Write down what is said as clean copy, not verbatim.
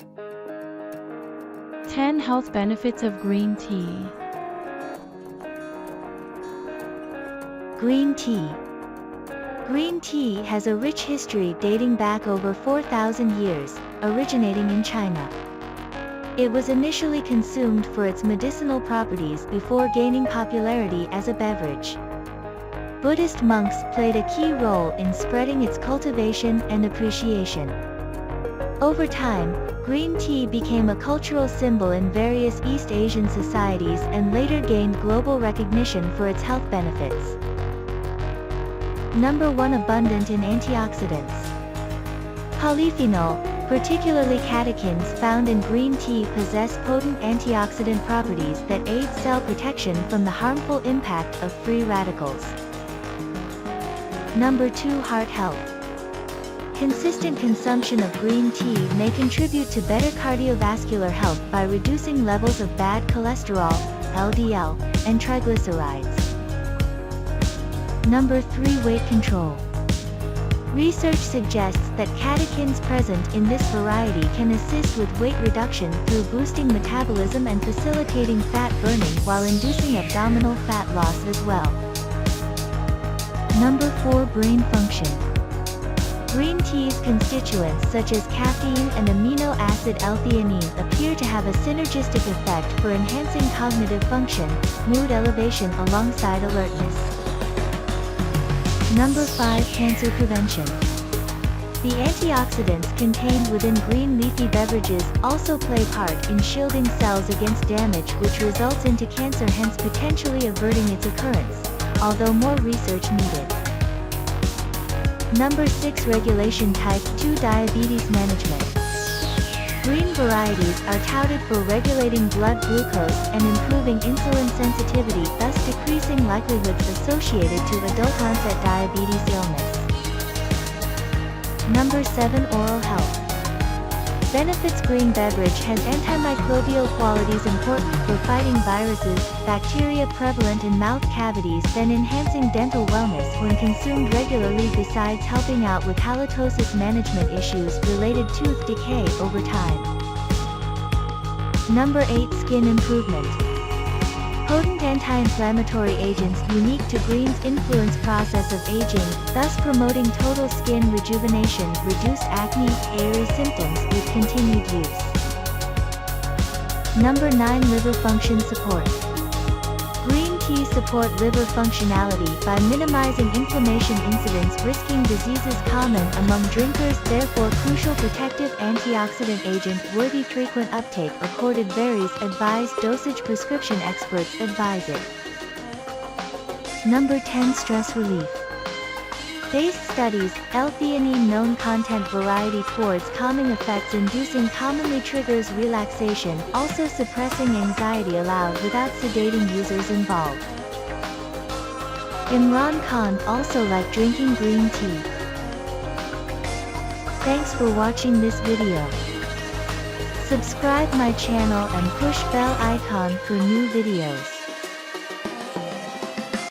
10 Health Benefits of Green Tea. Green tea. Green tea has a rich history dating back over 4,000 years, originating in China. It was initially consumed for its medicinal properties before gaining popularity as a beverage. Buddhist monks played a key role in spreading its cultivation and appreciation. Over time, green tea became a cultural symbol in various East Asian societies and later gained global recognition for its health benefits. Number 1. Abundant in antioxidants. Polyphenol, particularly catechins found in green tea, possess potent antioxidant properties that aid cell protection from the harmful impact of free radicals. Number 2. Heart health. Consistent consumption of green tea may contribute to better cardiovascular health by reducing levels of bad cholesterol, LDL, and triglycerides. Number 3. Weight control. Research suggests that catechins present in this variety can assist with weight reduction through boosting metabolism and facilitating fat burning while inducing abdominal fat loss as well. Number 4. Brain function. Green tea's constituents such as caffeine and amino acid L-theanine appear to have a synergistic effect for enhancing cognitive function, mood elevation alongside alertness. Number 5. Cancer prevention. The antioxidants contained within green leafy beverages also play part in shielding cells against damage which results into cancer, hence potentially averting its occurrence, although more research needed. Number 6. Regulation. Type 2 diabetes management. Green varieties are touted for regulating blood glucose and improving insulin sensitivity, thus decreasing likelihoods associated to adult-onset diabetes illness. Number 7. Oral health. Benefits. Green beverage has antimicrobial qualities important for fighting viruses, bacteria prevalent in mouth cavities, then enhancing dental wellness when consumed regularly, besides helping out with halitosis management issues related tooth decay over time. Number 8. Skin improvement. Potent anti-inflammatory agents unique to green's influence process of aging, thus promoting total skin rejuvenation, reduced acne, hairy symptoms with continued use. Number 9. Liver function support. Green tea support liver functionality by minimizing inflammation incidence, risking diseases common among drinkers, therefore crucial protective antioxidant agent worthy. Frequent uptake accorded varies, advised dosage prescription experts advise it. Number 10. Stress relief. Based studies, L-theanine known content variety towards calming effects inducing commonly triggers relaxation, also suppressing anxiety allowed without sedating users involved. Imran Khan also like drinking green tea. Thanks for watching this video. Subscribe my channel and push bell icon for new videos.